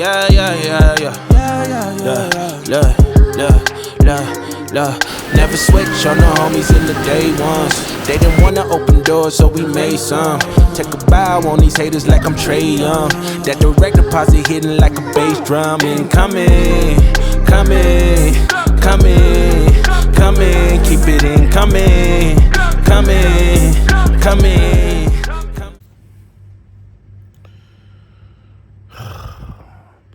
Yeah, yeah, yeah, yeah. Look. Never switch on the homies in the day ones. They didn't wanna open doors, so we made some. Take a bow on these haters like I'm Trey Young. That direct deposit hitting like a bass drum. Incoming, coming, keep it incoming, coming.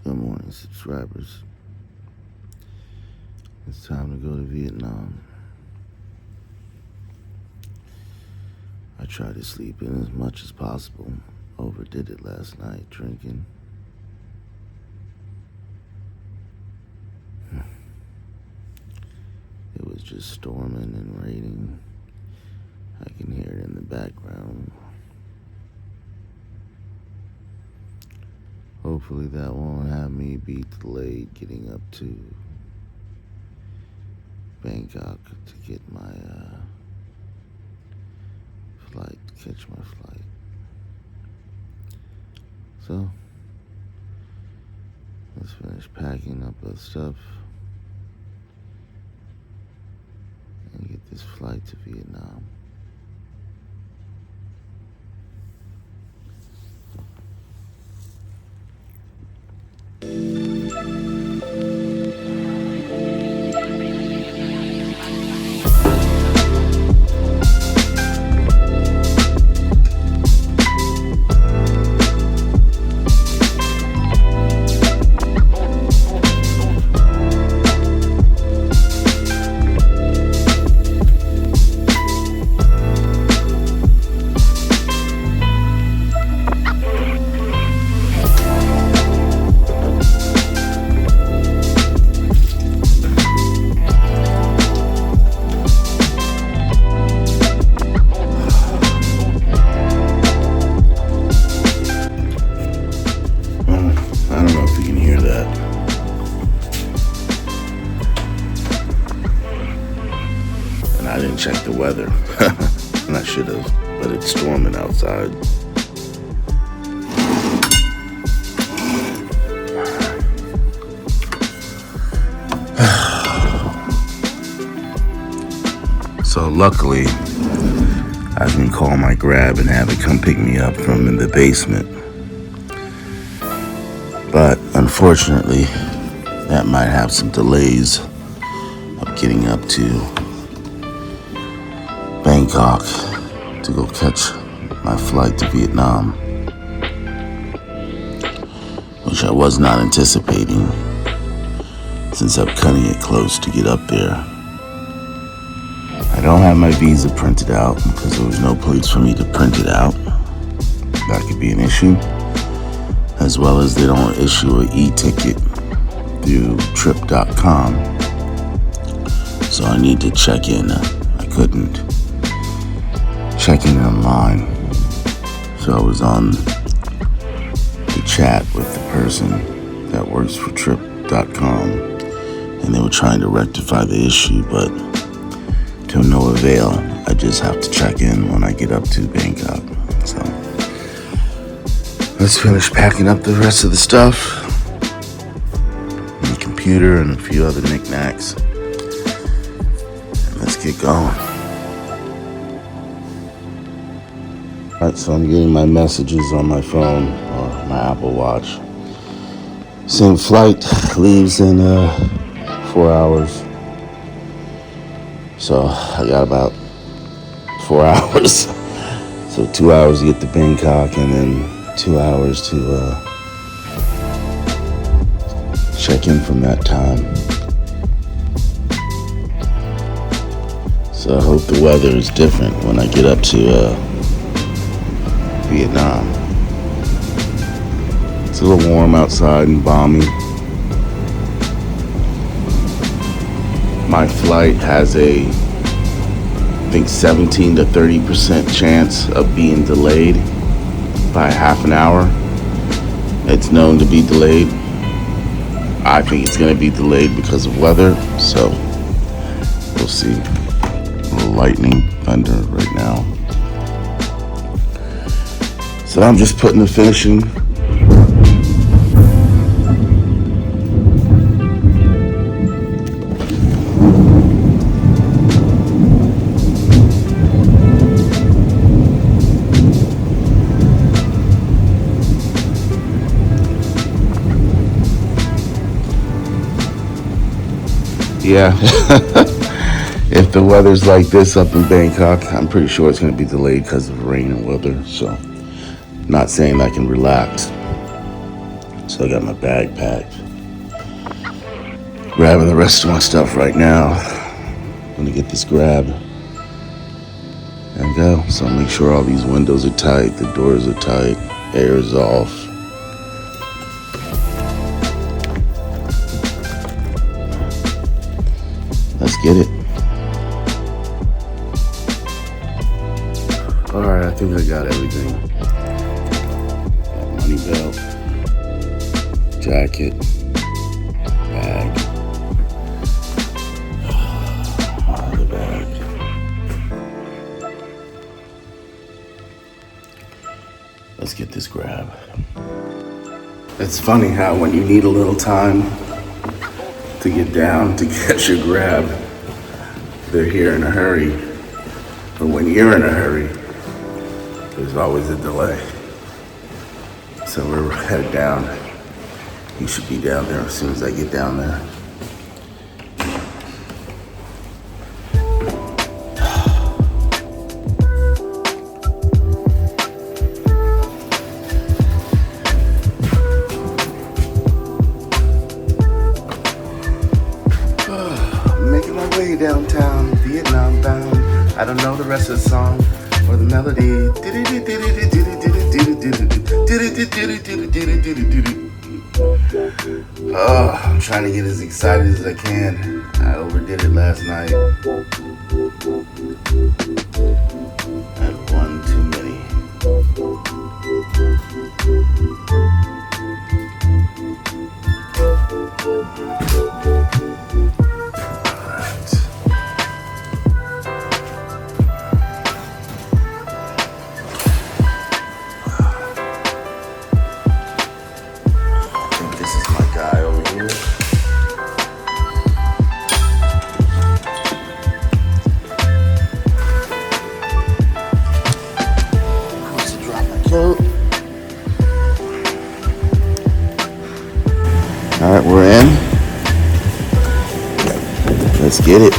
Good morning, subscribers. It's time to go to Vietnam. I tried to sleep in as much as possible. Overdid it last night, drinking. It was just storming and raining. I can hear it in the background. Hopefully that won't have me be delayed getting up to Bangkok to get my flight, catch my flight. So, let's finish packing up the stuff and get this flight to Vietnam. I don't know if you can hear that. And I didn't check the weather. And I should have, but it's storming outside. So luckily, I can call my Grab and have it come pick me up from in the basement. But unfortunately, that might have some delays of getting up to Bangkok to go catch my flight to Vietnam, which I was not anticipating since I'm cutting it close to get up there. I don't have my visa printed out because there was no place for me to print it out. That could be an issue. As well as they don't issue an e-ticket through trip.com. So I need to check in. I couldn't check in online. So I was on the chat with the person that works for trip.com, and they were trying to rectify the issue, but to no avail. I just have to check in when I get up to Bangkok. So let's finish packing up the rest of the stuff, and the computer and a few other knickknacks, and let's get going. Alright, so I'm getting my messages on my phone or my Apple Watch. Same flight leaves in 4 hours. So I got about 4 hours. So 2 hours to get to Bangkok, and then 2 hours to check in from that time. So I hope the weather is different when I get up to Vietnam. It's a little warm outside and balmy. My flight has I think 17 to 30% chance of being delayed by half an hour. It's known to be delayed. I think it's going to be delayed because of weather, so we'll see. A little lightning, thunder right now. So I'm just putting the finishing Yeah. If the weather's like this up in Bangkok, I'm pretty sure it's going to be delayed because of rain and weather. So, not saying I can relax. So, I got my bag packed. Grabbing the rest of my stuff right now. I'm going to get this grab and go. So, make sure all these windows are tight, the doors are tight, air is off. Let's get it. Alright, I think I got everything. Got money belt, jacket, bag, the bag. Let's get this grab. It's funny how when you need a little time to get down to catch your grab, they're here in a hurry. But when you're in a hurry, there's always a delay. So we're headed down. You should be down there as soon as I get down there. Making my way downtown, Vietnam bound. I don't know the rest of the song or the melody. Oh, I'm trying to get as excited as I can. I overdid it last night. I had one too many. All right, we're in. Let's get it.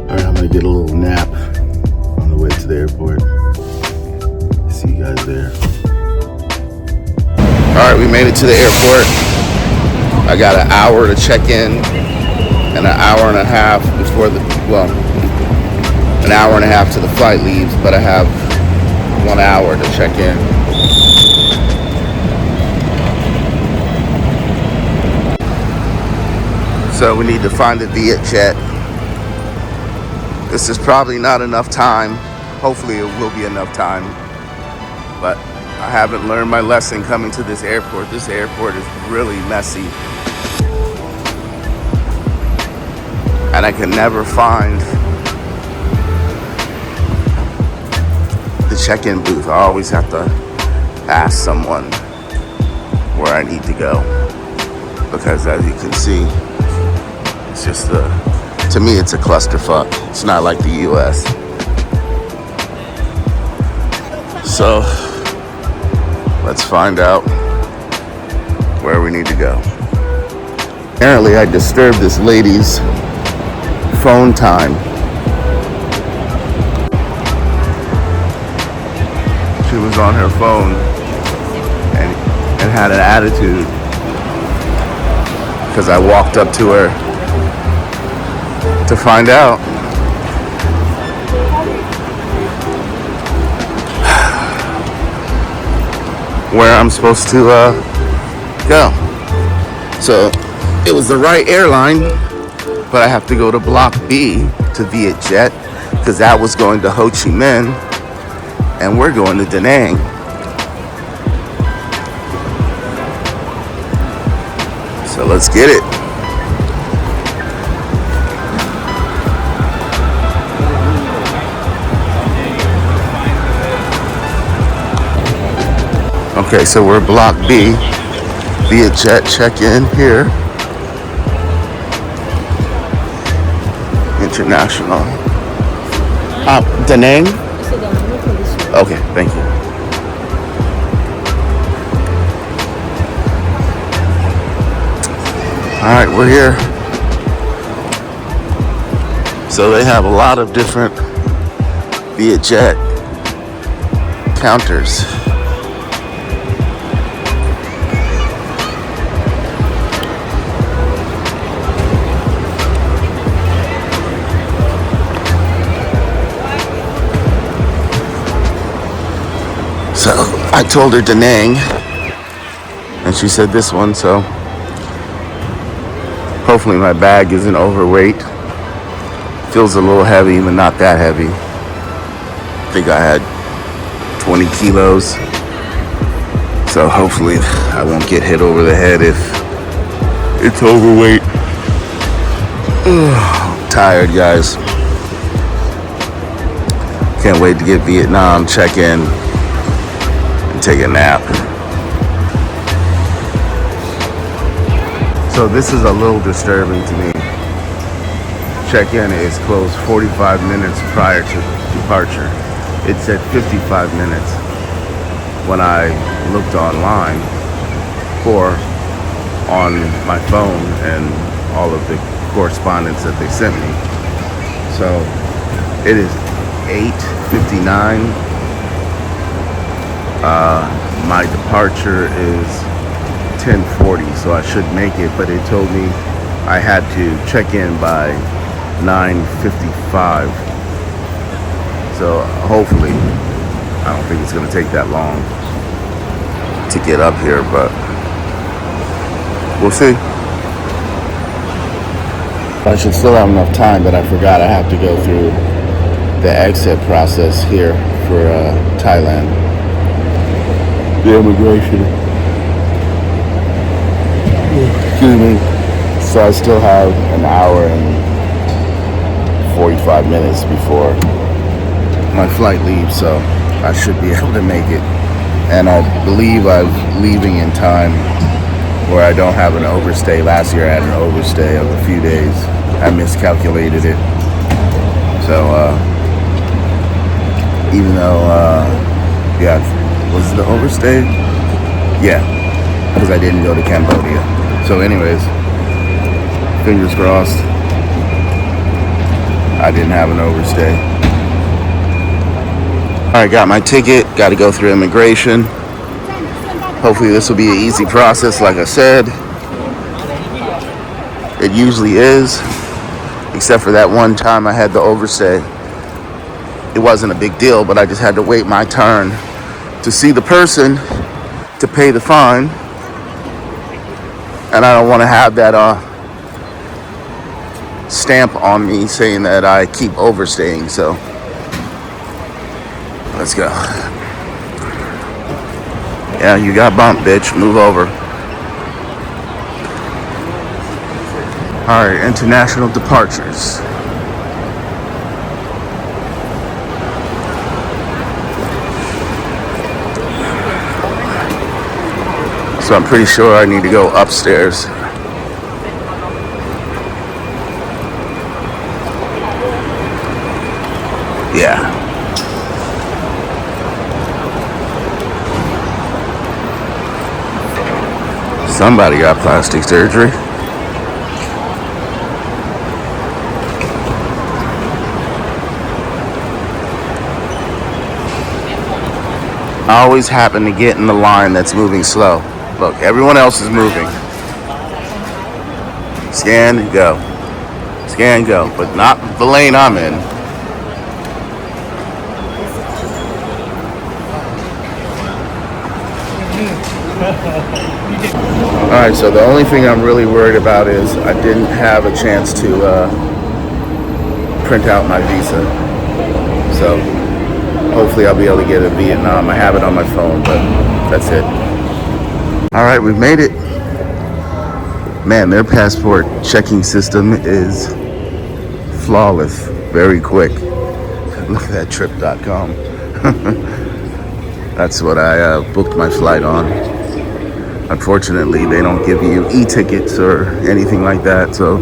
All right, I'm gonna get a little nap on the way to the airport. See you guys there. All right, we made it to the airport. I got an hour to check in and an hour and a half before an hour and a half till the flight leaves, but I have 1 hour to check in. So we need to find a Vietjet. This is probably not enough time. Hopefully it will be enough time. But I haven't learned my lesson coming to this airport. This airport is really messy. And I can never find the check-in booth. I always have to ask someone where I need to go. Because as you can see, it's just to me it's a clusterfuck. It's not like the US. So, let's find out where we need to go. Apparently I disturbed this lady's phone time. She was on her phone and had an attitude because I walked up to her to find out. Where I'm supposed to go. So it was the right airline, but I have to go to Block B to Vietjet because that was going to Ho Chi Minh and we're going to Da Nang. So let's get it. Okay, so we're Block B, Vietjet check-in here. International. Da Nang? Okay, thank you. All right, we're here. So they have a lot of different Vietjet counters. So I told her Nanag, and she said this one, so hopefully my bag isn't overweight. Feels a little heavy, but not that heavy. I think I had 20 kilos. So hopefully I won't get hit over the head if it's overweight. Ugh, tired, guys. Can't wait to get Vietnam, check in, and take a nap. So this is a little disturbing to me. Check-in is closed 45 minutes prior to departure. It said 55 minutes when I looked online or on my phone and all of the correspondence that they sent me. So it is 8:59. My departure is 10:40, so I should make it, but it told me I had to check in by 9:55. So hopefully, I don't think it's going to take that long to get up here, but we'll see. I should still have enough time, but I forgot I have to go through the exit process here for Thailand. The immigration. Excuse me. So I still have an hour and 45 minutes before my flight leaves, so I should be able to make it. And I believe I'm leaving in time where I don't have an overstay. Last year I had an overstay of a few days. I miscalculated it. So even though, was it the overstay? Yeah, because I didn't go to Cambodia. So anyways, fingers crossed, I didn't have an overstay. All right, got my ticket, got to go through immigration. Hopefully this will be an easy process, like I said. It usually is, except for that one time I had the overstay. It wasn't a big deal, but I just had to wait my turn to see the person to pay the fine. And I don't want to have that stamp on me saying that I keep overstaying, so let's go. Yeah, you got bumped, bitch. Move over. All right, international departures. So I'm pretty sure I need to go upstairs. Yeah. Somebody got plastic surgery. I always happen to get in the line that's moving slow. Look, everyone else is moving. Scan and go. Scan, go. But not the lane I'm in. Alright, so the only thing I'm really worried about is I didn't have a chance to print out my visa. So hopefully I'll be able to get a Vietnam. I have it on my phone, but that's it. Alright, we've made it. Man, their passport checking system is flawless. Very quick. Look at that trip.com. That's what I booked my flight on. Unfortunately, they don't give you e-tickets or anything like that, so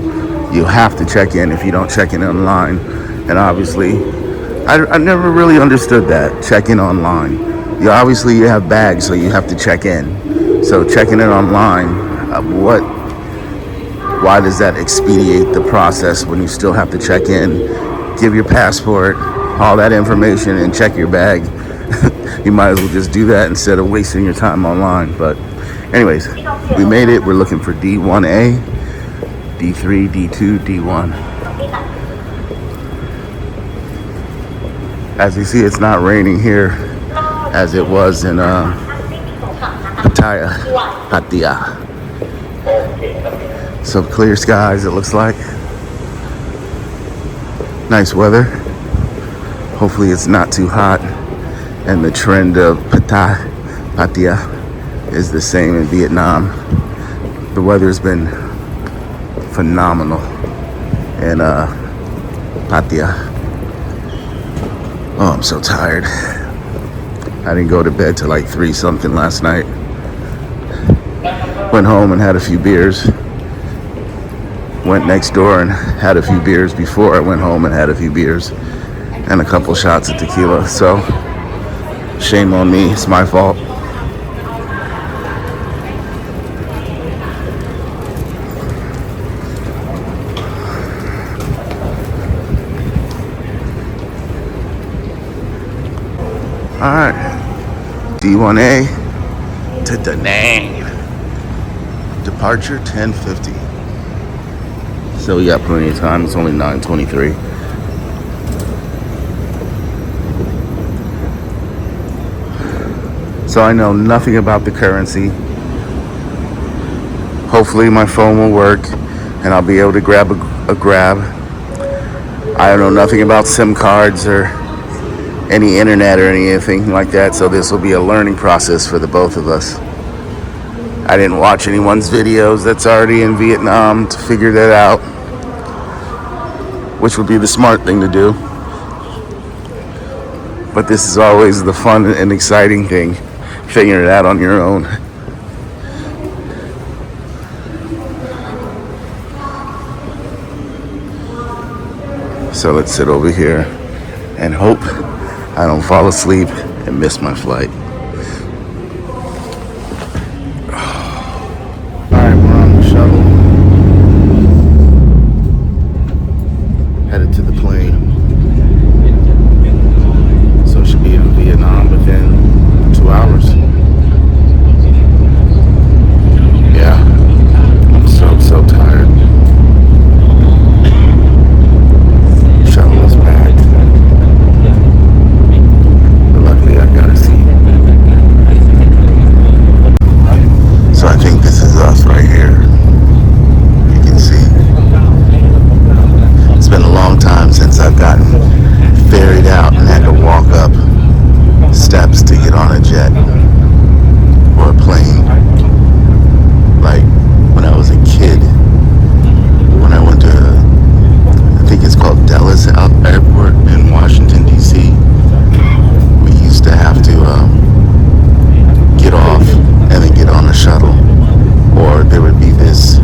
you have to check in if you don't check in online. And obviously, I never really understood that, check in online. You have bags, so you have to check in. So checking in online, why does that expedite the process when you still have to check in, give your passport, all that information, and check your bag? You might as well just do that instead of wasting your time online. But anyways, we made it. We're looking for D1A, D3, D2, D1. As you see, it's not raining here as it was in Pattaya. So clear skies, it looks like. Nice weather. Hopefully it's not too hot. And the trend of Pattaya is the same in Vietnam. The weather's been phenomenal in Pattaya. Oh, I'm so tired. I didn't go to bed till like 3 something last night. Went home and had a few beers. Went next door and had a few beers before I went home and had a few beers. And a couple shots of tequila. So, shame on me. It's my fault. Alright. D1A to Da Nang. Departure 10:50. So we got plenty of time. It's only 9:23. So I know nothing about the currency. Hopefully my phone will work and I'll be able to grab a grab. I don't know nothing about SIM cards or any internet or anything like that, so this will be a learning process for the both of us. I didn't watch anyone's videos that's already in Vietnam to figure that out, which would be the smart thing to do. But this is always the fun and exciting thing, figuring it out on your own. So let's sit over here and hope I don't fall asleep and miss my flight. Alright, we're on the shuttle. Headed to the plane. So should be in Vietnam within 2 hours. Yeah, I'm so tired. Shuttle is packed. But luckily I got a seat. So I think this is us right here. You can see. It's been a long time since I've gotten ferried out and had to walk up steps to get on a jet or a plane. Like when I was a kid, when I went to, I think it's called Dallas Airport in Washington, D.C., we used to have to get off and then get on a shuttle. Or there would be this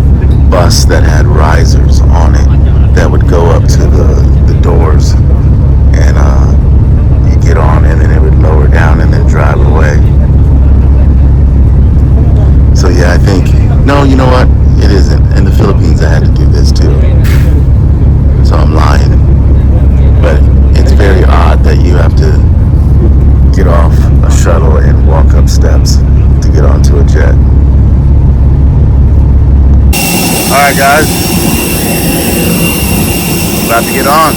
bus that had risers on it that would go up to the doors, and you get on and then it would lower down and then drive away. So yeah, I think, no, you know what? It isn't. In the Philippines I had to do this too. So I'm lying. But it's very odd that you have to get off a shuttle and walk up steps to get onto a jet. Alright guys, about to get on.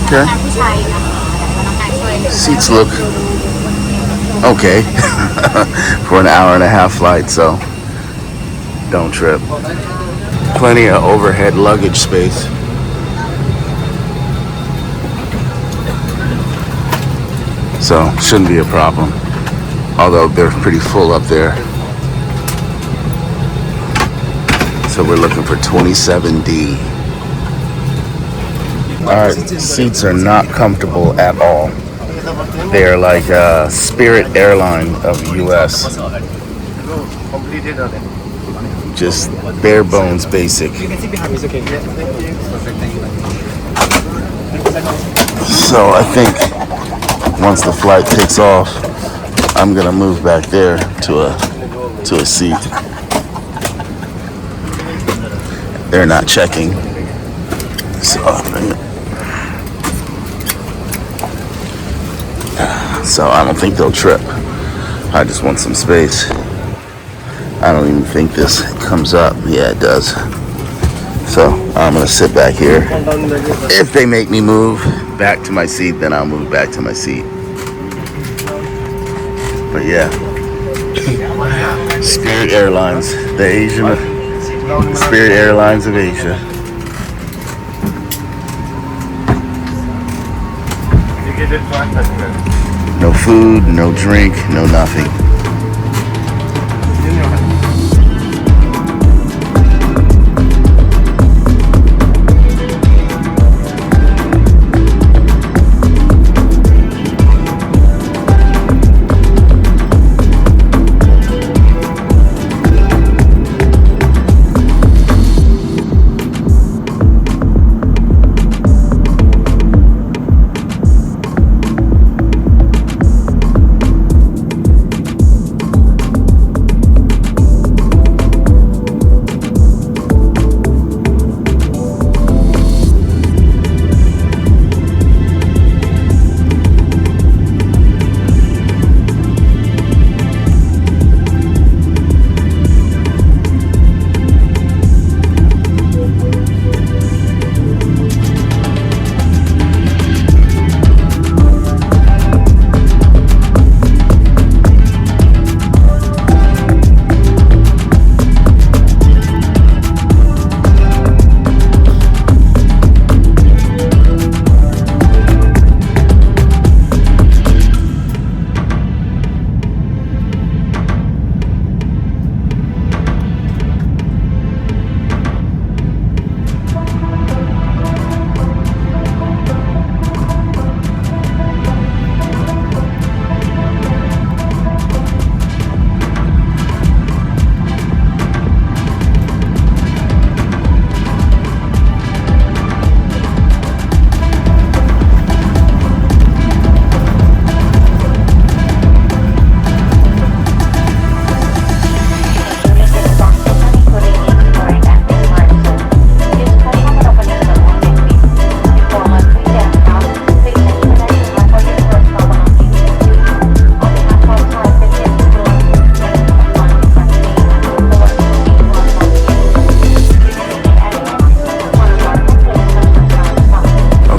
Okay. Seats look okay for an hour and a half flight, so don't trip. Plenty of overhead luggage space. So shouldn't be a problem. Although they're pretty full up there. So we're looking for 27D. Alright, seats are not comfortable at all. They are like Spirit Airline of US. Just bare bones basic. So I think once the flight takes off, I'm gonna move back there to a seat. They're not checking. So I don't think they'll trip. I just want some space. I don't even think this comes up. Yeah, it does. So I'm gonna sit back here. If they make me move back to my seat, then I'll move back to my seat. But yeah, Spirit Airlines, Spirit Airlines of Asia. No food, no drink, no nothing.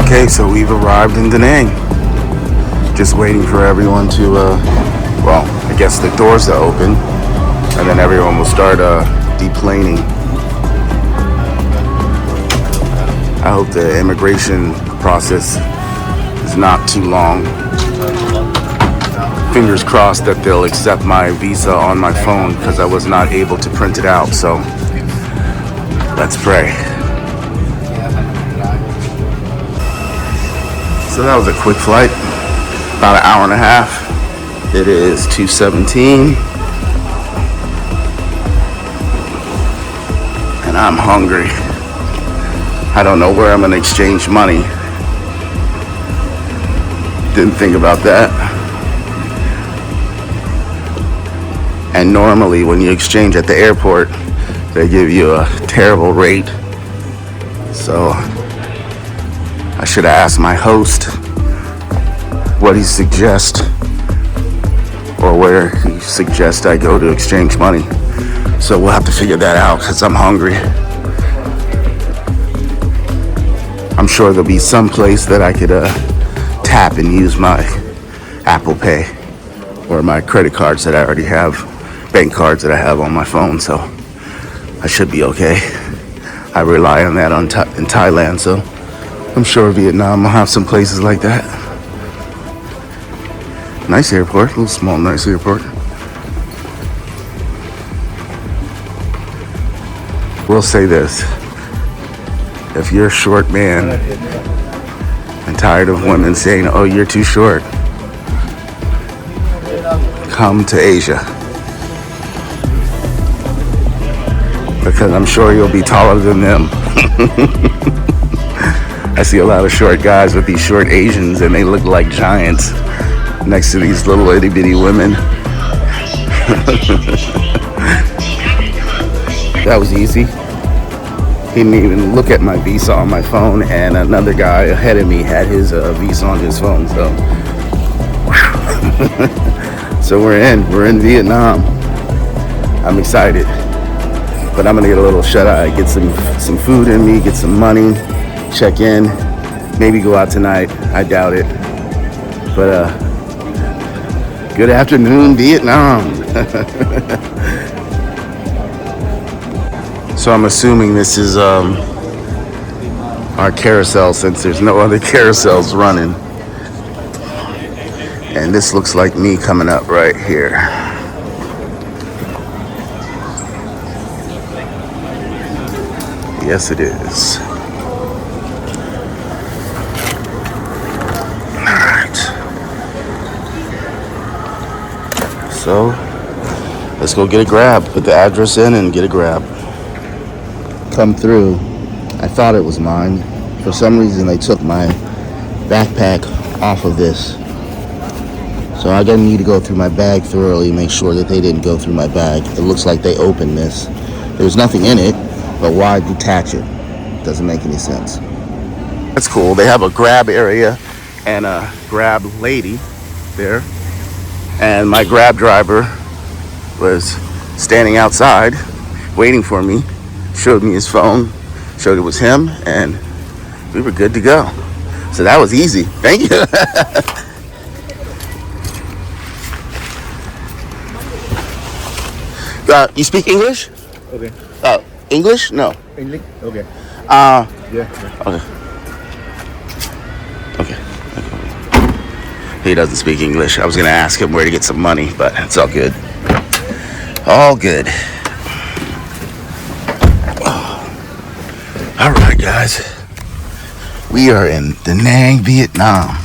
Okay, so we've arrived in Nanag. Just waiting for everyone to, well, I guess the doors to open, and then everyone will start deplaning. I hope the immigration process is not too long. Fingers crossed that they'll accept my visa on my phone because I was not able to print it out, so let's pray. So that was a quick flight, about an hour and a half. It is 2:17, and I'm hungry. I don't know where I'm gonna exchange money. Didn't think about that. And normally when you exchange at the airport, they give you a terrible rate. So I should have asked my host what he suggests, or where he suggests I go to exchange money. So we'll have to figure that out because I'm hungry. I'm sure there'll be some place that I could tap and use my Apple Pay or my credit cards that I already have, bank cards that I have on my phone, so I should be okay. I rely on that in Thailand, so I'm sure Vietnam will have some places like that. Nice airport, a little small, nice airport. We'll say this. If you're a short man and tired of women saying, oh, you're too short, come to Asia. Because I'm sure you'll be taller than them. I see a lot of short guys with these short Asians and they look like giants next to these little itty bitty women. That was easy. He didn't even look at my visa on my phone, and another guy ahead of me had his visa on his phone. So, so we're in Vietnam. I'm excited, but I'm gonna get a little shut eye, get some food in me, get some money, check in, maybe go out tonight. I doubt it, but good afternoon, Vietnam. So I'm assuming this is our carousel, since there's no other carousels running. And this looks like me coming up right here. Yes, it is. All right. So let's go get a grab. Put the address in and get a grab. Come through. I thought it was mine. For some reason they took my backpack off of this. So I'm gonna need to go through my bag thoroughly, make sure that they didn't go through my bag. It looks like they opened this. There's nothing in it, but why detach it? Doesn't make any sense. That's cool. They have a grab area and a grab lady there. And my grab driver was standing outside waiting for me. Showed me his phone, showed it was him, and we were good to go. So that was easy. Thank you. You speak English? Okay. English? No. English? Okay. Yeah. Yeah. Okay. He doesn't speak English. I was gonna ask him where to get some money, but it's all good. All good. All right, guys. We are in Nanag, Vietnam.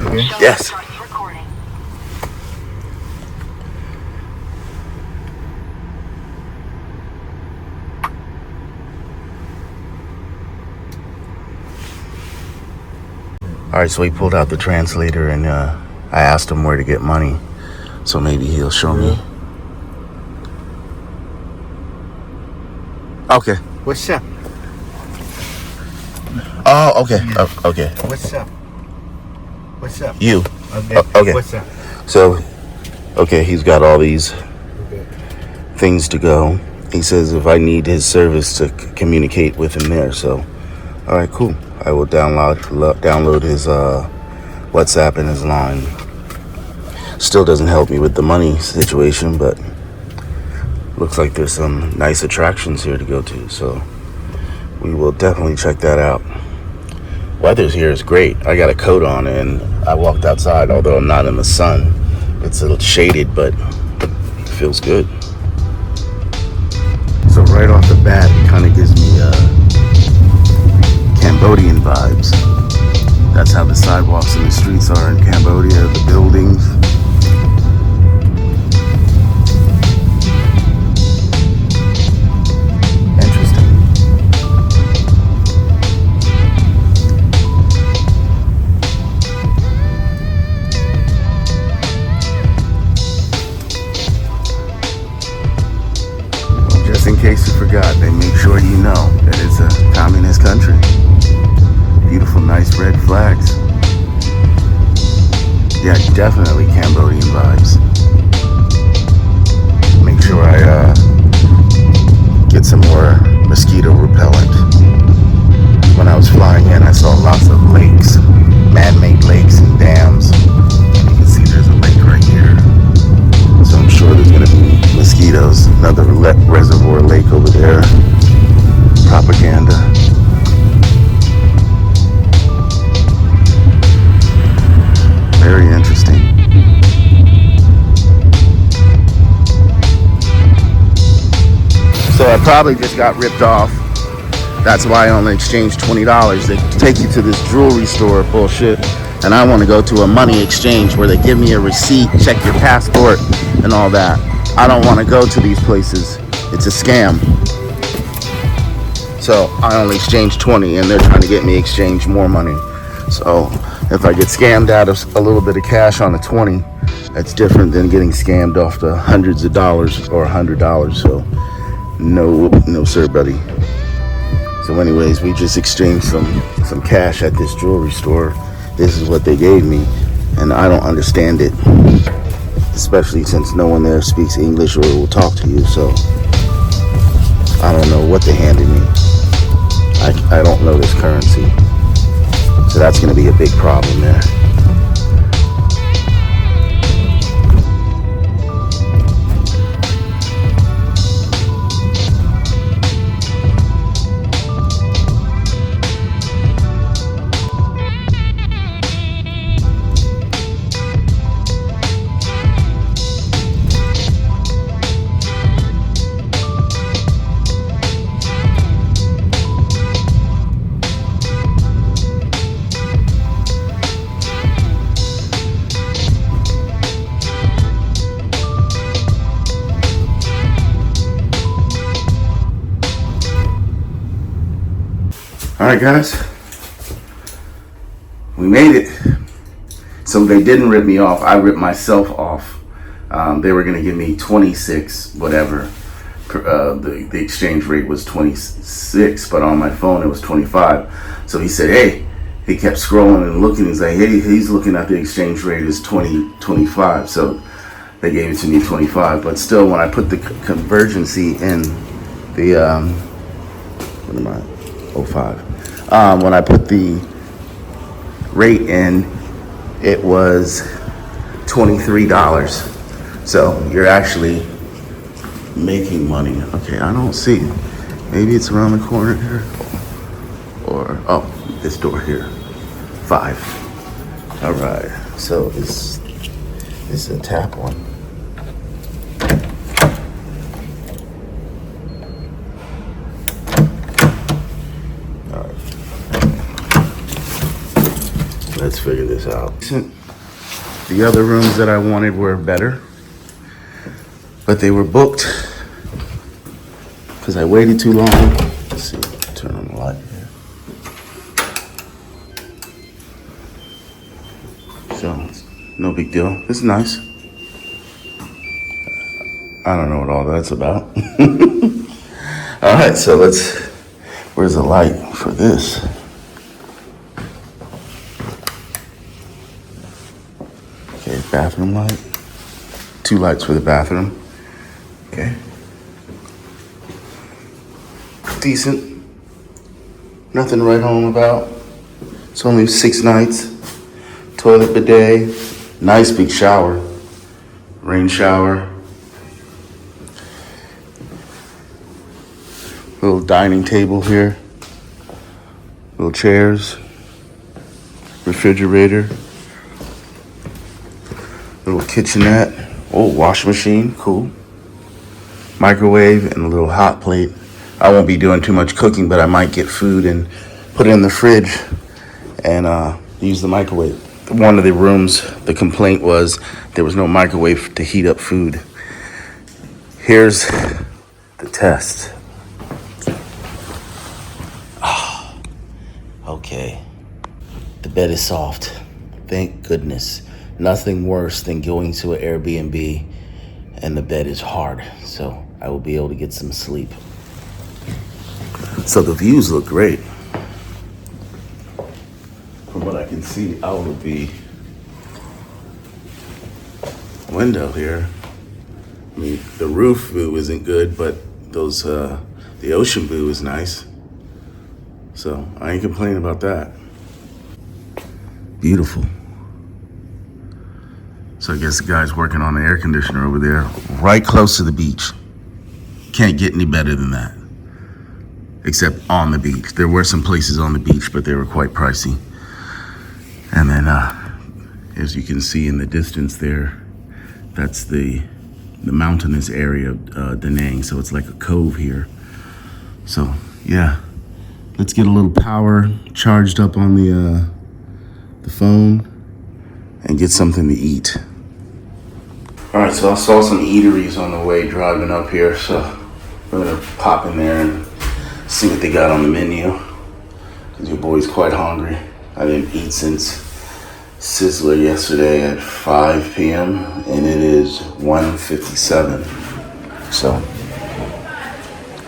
Okay. Yes. All right, so he pulled out the translator, and I asked him where to get money, so maybe he'll show me. Okay. What's up? Oh, okay. Okay. What's up? What's up? You. Okay. Okay. What's up? So, okay, he's got all these Okay. things to go. He says if I need his service to communicate with him there. So, all right, cool. I will download his WhatsApp and his line. Still doesn't help me with the money situation, but looks like there's some nice attractions here to go to. So we will definitely check that out. Weather's here is great. I got a coat on and I walked outside, although I'm not in the sun. It's a little shaded, but it feels good. So right off the bat, it kind of gives me Cambodian vibes. That's how the sidewalks and the streets are in Cambodia, the buildings. Just in case you forgot, they make sure you know that it's a communist country. Beautiful, nice red flags. Yeah, definitely Cambodian vibes. Make sure I get some more mosquito repellent. reservoir lake over there. Propaganda. Very interesting. So I probably just got ripped off. That's why I only exchanged $20. They take you to this jewelry store bullshit. And I want to go to a money exchange where they give me a receipt, check your passport, and all that. I don't want to go to these places. It's a scam. So I only exchanged 20 and they're trying to get me exchange more money. So if I get scammed out of a little bit of cash on a 20, that's different than getting scammed off the hundreds of dollars or $100. So no sir, buddy. So anyways, we just exchanged some cash at this jewelry store. This is what they gave me, and I don't understand it, especially since no one there speaks English or will talk to you. So I don't know what they handed me. I don't know this currency, so that's going to be a big problem there. All right, guys, we made it. So they didn't rip me off. I ripped myself off. They were going to give me 26, whatever. The exchange rate was 26, but on my phone it was 25. So he said, hey, he kept scrolling and looking. He's like, hey, he's looking at the exchange rate is 25. So they gave it to me 25. But still, when I put the convergency in the, what am I? 05. When I put the rate in, it was $23. So you're actually making money. Okay, I don't see. Maybe it's around the corner here. Or, oh, this door here. 5. All right, so this is a tap one. Let's figure this out. The other rooms that I wanted were better, but they were booked because I waited too long. Let's see, turn on the light here. So, no big deal. This is nice. I don't know what all that's about. All right, so where's the light for this? Okay, bathroom light. 2 lights for the bathroom. Okay. Decent. Nothing to write home about. It's only 6 nights. Toilet, bidet. Nice big shower. Rain shower. Little dining table here. Little chairs. Refrigerator. Little kitchenette. Oh, washing machine. Cool. Microwave and a little hot plate. I won't be doing too much cooking, but I might get food and put it in the fridge and use the microwave. One of the rooms, the complaint was there was no microwave to heat up food. Here's the test. Okay. The bed is soft. Thank goodness. Nothing worse than going to an Airbnb and the bed is hard. So I will be able to get some sleep. So the views look great. From what I can see out of the window here. I mean, the roof view isn't good, but the ocean view is nice. So I ain't complaining about that. Beautiful. So I guess the guy's working on the air conditioner over there, right close to the beach. Can't get any better than that. Except on the beach. There were some places on the beach, but they were quite pricey. And then, as you can see in the distance there, that's the mountainous area of Nanag. So it's like a cove here. So yeah, let's get a little power charged up on the phone and get something to eat. All right, so I saw some eateries on the way driving up here, so we're gonna pop in there and see what they got on the menu, because your boy's quite hungry. I didn't eat since Sizzler yesterday at 5 p.m. and it is 1:57, so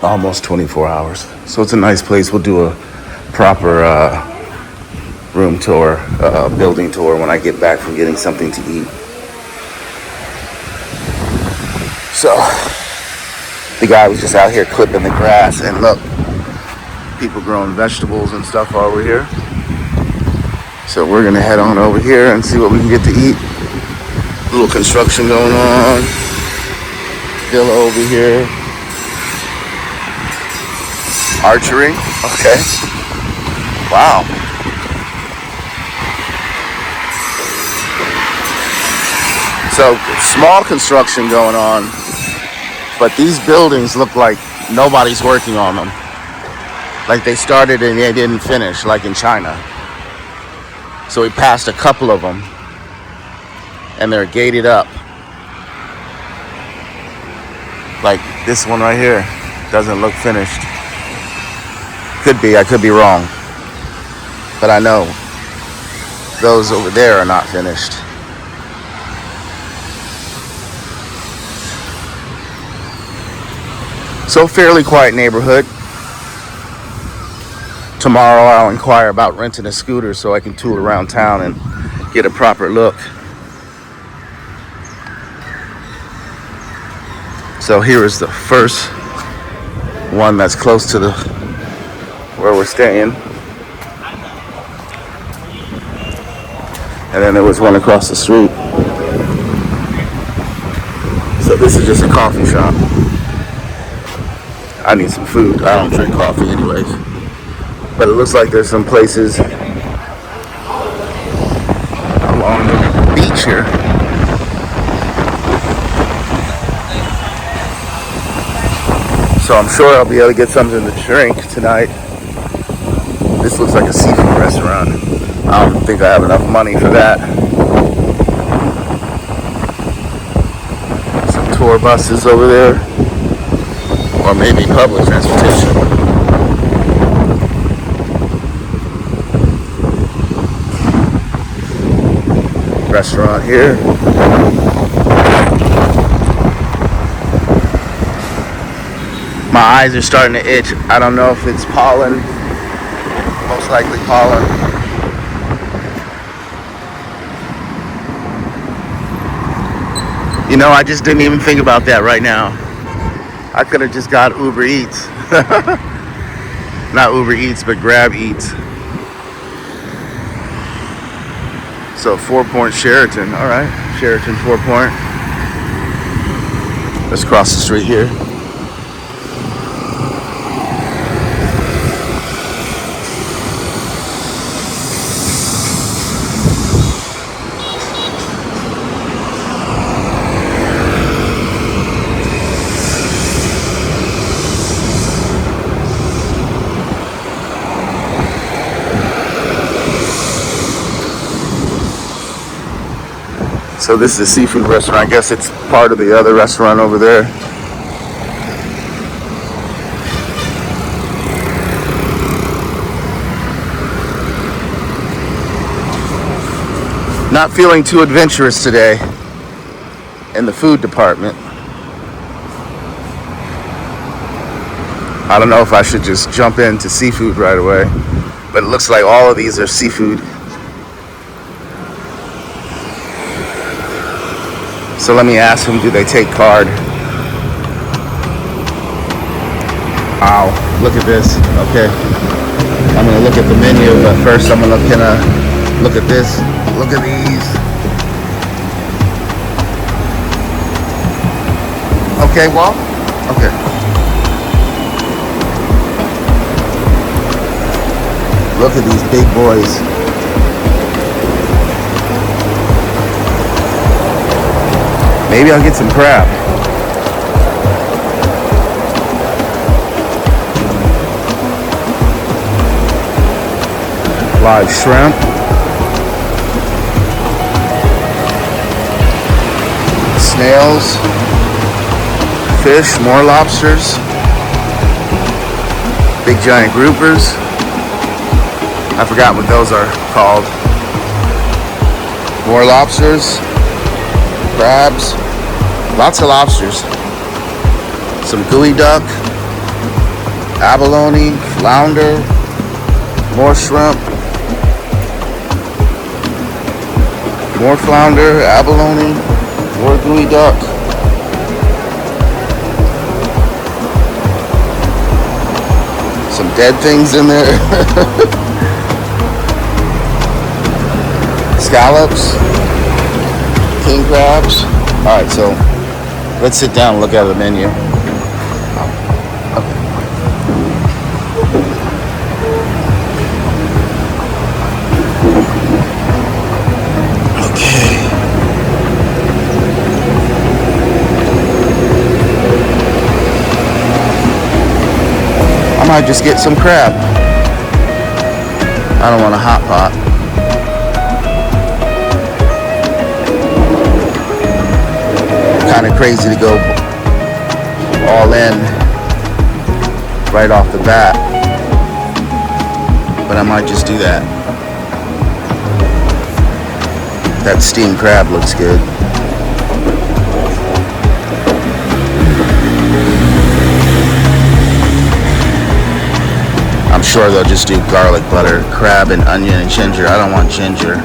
almost 24 hours. So it's a nice place. We'll do a proper room tour, building tour when I get back from getting something to eat. So the guy was just out here clipping the grass, and look, people growing vegetables and stuff over here. So we're gonna head on over here and see what we can get to eat. A little construction going on. Villa over here. Archery, okay. Wow. So small construction going on, but these buildings look like nobody's working on them. Like they started and they didn't finish, like in China. So we passed a couple of them, and they're gated up. Like this one right here doesn't look finished. Could be, I could be wrong. But I know those over there are not finished. So fairly quiet neighborhood. Tomorrow I'll inquire about renting a scooter so I can tool around town and get a proper look. So here is the first one that's close to where we're staying. And then there was one across the street. So this is just a coffee shop. I need some food. I don't drink coffee anyways. But it looks like there's some places along the beach here. So I'm sure I'll be able to get something to drink tonight. This looks like a seafood restaurant. I don't think I have enough money for that. Some tour buses over there. Or maybe public transportation. Restaurant here. My eyes are starting to itch. I don't know if it's pollen. Most likely pollen. You know, I just didn't even think about that right now. I could have just got Uber Eats. Not Uber Eats, but Grab Eats. So 4 Point Sheraton, all right. Sheraton 4 Point. Let's cross the street here. So this is a seafood restaurant. I guess it's part of the other restaurant over there. Not feeling too adventurous today in the food department. I don't know if I should just jump into seafood right away, but it looks like all of these are seafood. So let me ask them, do they take card? Wow, look at this. Okay, I'm gonna look at the menu, but first I'm gonna look at this. Look at these. Okay, well, okay. Look at these big boys. Maybe I'll get some crab. Live shrimp. Snails. Fish, more lobsters. Big giant groupers. I forgot what those are called. More lobsters. Crabs. Lots of lobsters. Some gooey duck. Abalone. Flounder. More shrimp. More flounder. Abalone. More gooey duck. Some dead things in there. Scallops. King crabs. Alright, so let's sit down and look at the menu. Okay. I might just get some crab. I don't want a hot pot. Kind of crazy to go all in right off the bat, but I might just do that. That steamed crab looks good. I'm sure they'll just do garlic butter, crab, and onion and ginger. I don't want ginger.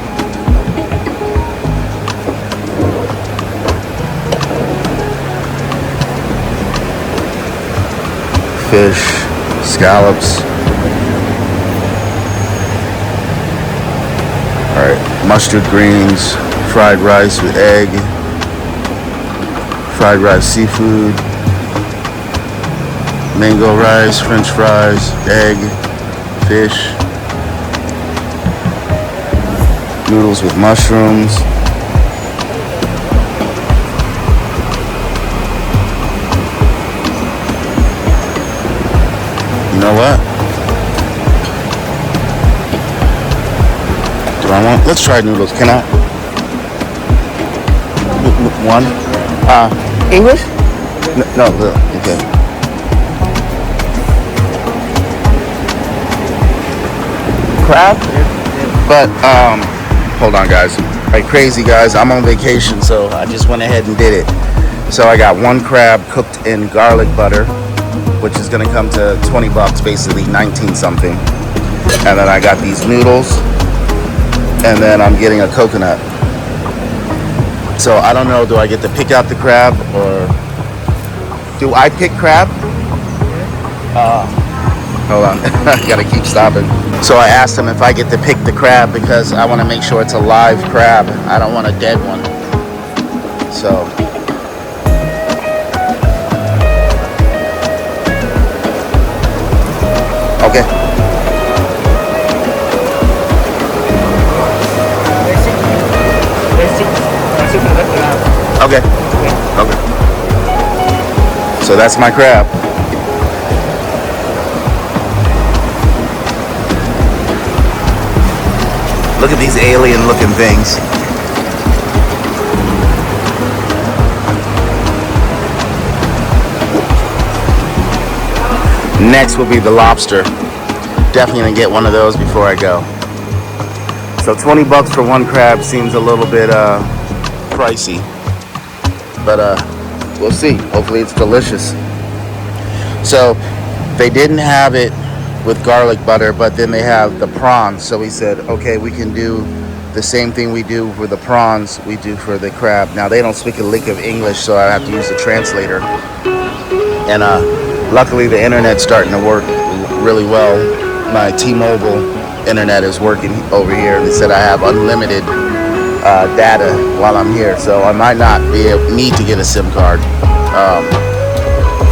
Fish, scallops. Alright, mustard greens, fried rice with egg, fried rice seafood, mango rice, french fries, egg, fish, noodles with mushrooms. You know what? Do I want? Let's try noodles. Can I? One? English? No, okay. Crab? But, hold on, guys. Alright, crazy guys. I'm on vacation, so I just went ahead and did it. So I got one crab cooked in garlic butter, which is gonna come to 20 bucks, basically 19 something. And then I got these noodles, and then I'm getting a coconut. So I don't know, do I get to pick out the crab, or do I pick crab? Hold on, I gotta keep stopping. So I asked him if I get to pick the crab because I wanna make sure it's a live crab. I don't want a dead one. So. Okay. Okay. Okay. So that's my crab. Look at these alien looking things. Next will be the lobster. Definitely gonna get one of those before I go. So 20 bucks for one crab seems a little bit pricey, but we'll see. Hopefully it's delicious. So they didn't have it with garlic butter, but then they have the prawns. So we said, okay, we can do the same thing we do for the prawns, we do for the crab. Now they don't speak a lick of English, so I have to use a translator. And luckily the internet's starting to work really well. My T-Mobile internet is working over here. They said I have unlimited data while I'm here, so I might not need to get a SIM card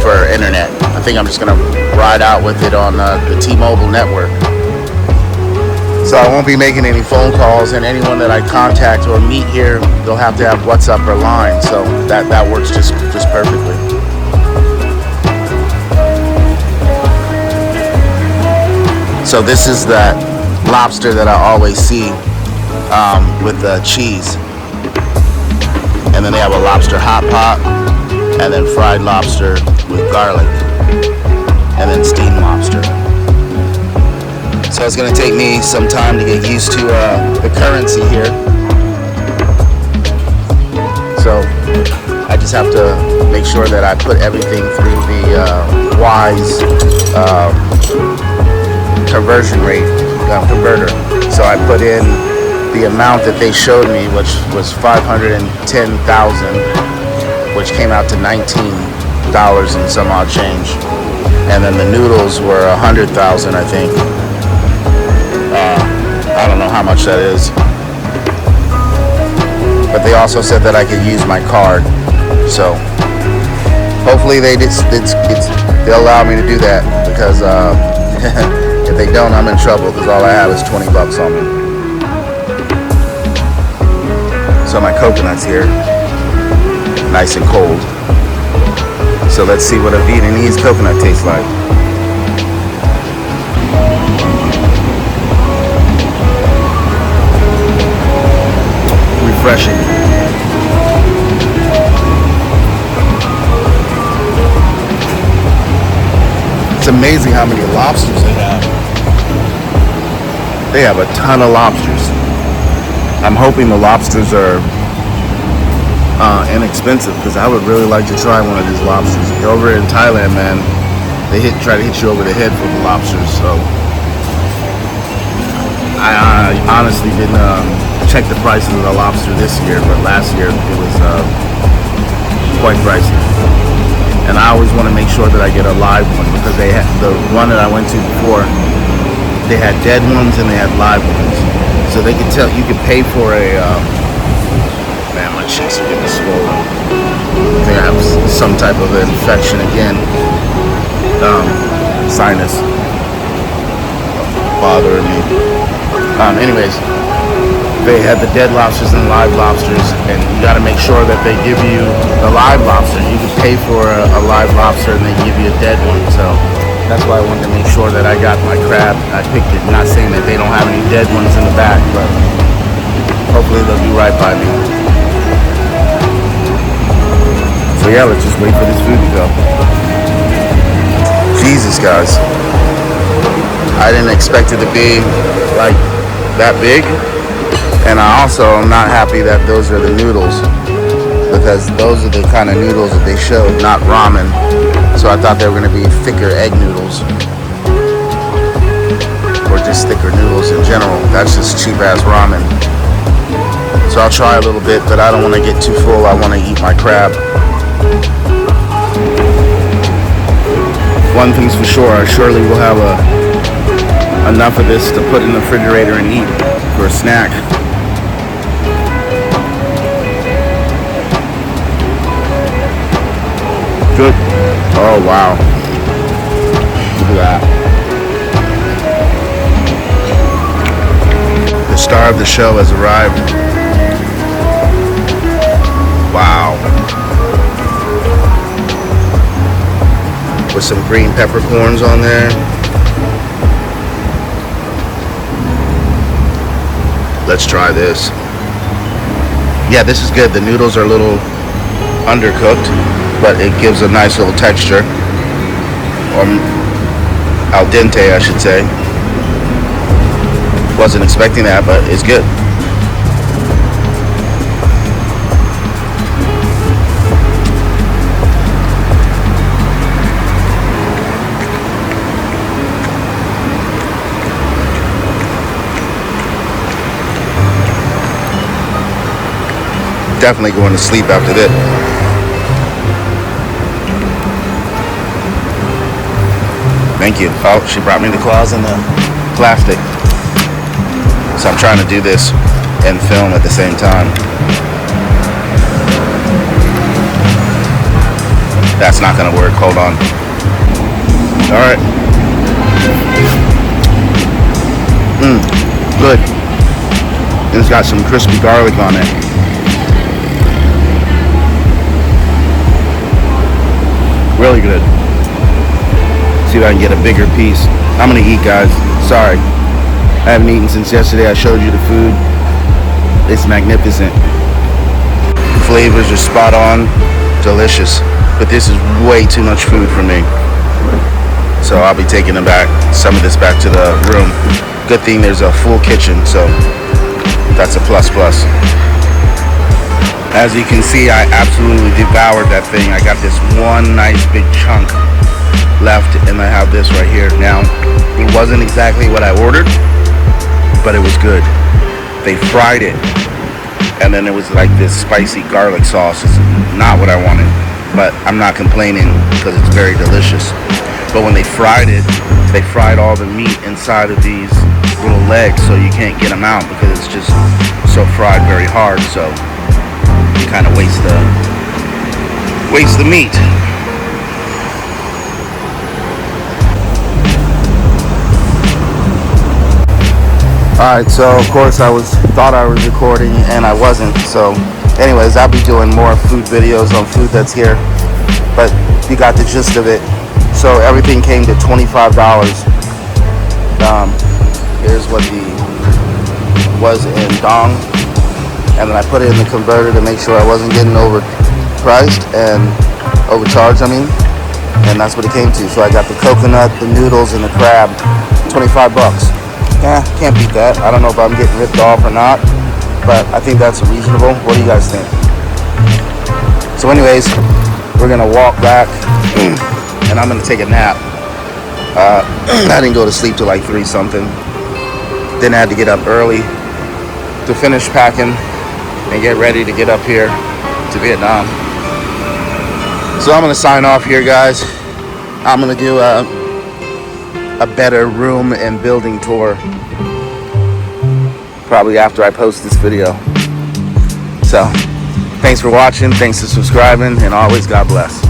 for internet. I think I'm just gonna ride out with it on the T-Mobile network. So I won't be making any phone calls, and anyone that I contact or meet here, they'll have to have WhatsApp or line. So that works just perfectly. So this is that lobster that I always see with the cheese. And then they have a lobster hot pot, and then fried lobster with garlic, and then steamed lobster. So it's gonna take me some time to get used to the currency here. So I just have to make sure that I put everything through the wise conversion rate converter. So I put in the amount that they showed me, which was 510,000, which came out to $19 and some odd change. And then the noodles were 100,000, I think. I don't know how much that is. But they also said that I could use my card. So hopefully they'll allow me to do that, because if they don't, I'm in trouble, because all I have is 20 bucks on me. So my coconut's here, nice and cold. So let's see what a Vietnamese coconut tastes like. Refreshing. It's amazing how many lobsters they have. They have a ton of lobsters. I'm hoping the lobsters are inexpensive, because I would really like to try one of these lobsters. Over in Thailand, man, they try to hit you over the head for the lobsters. So I honestly didn't check the prices of the lobster this year, but last year it was quite pricey. And I always want to make sure that I get a live one, because they had the one that I went to before. They had dead ones and they had live ones, so they could tell. You could pay for a. Man, my cheeks are getting swollen. I think I have some type of infection again. Sinus bothering me. Anyways, they had the dead lobsters and live lobsters, and you got to make sure that they give you the live lobster. You can pay for a live lobster and they give you a dead one. So that's why I wanted to make sure that I got my crab. I picked it. Not saying that they don't have any dead ones in the back, but hopefully they'll be right by me. So yeah, let's just wait for this food to go. Jesus, guys. I didn't expect it to be like that big. And I also am not happy that those are the noodles, because those are the kind of noodles that they showed, not ramen. So I thought they were going to be thicker egg noodles, or just thicker noodles in general. That's just cheap ass ramen. So I'll try a little bit, but I don't want to get too full. I want to eat my crab. One thing's for sure, I surely will have enough of this to put in the refrigerator and eat for a snack. Good. Oh wow. Look at that. The star of the show has arrived. Wow. With some green peppercorns on there. Let's try this. Yeah, this is good. The noodles are a little undercooked, but it gives a nice little texture. Or al dente, I should say. Wasn't expecting that, but it's good. Definitely going to sleep after this. Thank you. Oh, she brought me the claws and the plastic. So I'm trying to do this and film at the same time. That's not going to work. Hold on. All right. It's good. And it's got some crispy garlic on it. Really good. See if I can get a bigger piece. I'm gonna eat, guys. Sorry. I haven't eaten since yesterday. I showed you the food. It's magnificent. The flavors are spot on. Delicious. But this is way too much food for me. So I'll be taking some of this back to the room. Good thing there's a full kitchen, so that's a plus plus. As you can see, I absolutely devoured that thing. I got this one nice big chunk left, and I have this right here. Now, it wasn't exactly what I ordered, but it was good. They fried it, and then it was like this spicy garlic sauce. It's not what I wanted, but I'm not complaining because it's very delicious. But when they fried it, they fried all the meat inside of these little legs, so you can't get them out because it's just so fried very hard. So you kind of waste the meat. Alright, so of course I thought I was recording and I wasn't. So anyways, I'll be doing more food videos on food that's here, but you got the gist of it. So everything came to $25. Here's what was in dong, and then I put it in the converter to make sure I wasn't getting overpriced and overcharged, and that's what it came to. So I got the coconut, the noodles, and the crab, $25. Yeah, can't beat that. I don't know if I'm getting ripped off or not, but I think that's reasonable. What do you guys think? So anyways, we're gonna walk back and I'm gonna take a nap. I didn't go to sleep till like 3 something. Then I had to get up early to finish packing and get ready to get up here to Vietnam. So I'm gonna sign off here, guys. I'm gonna do a better room and building tour probably after I post this video. So thanks for watching, thanks for subscribing, and always God bless.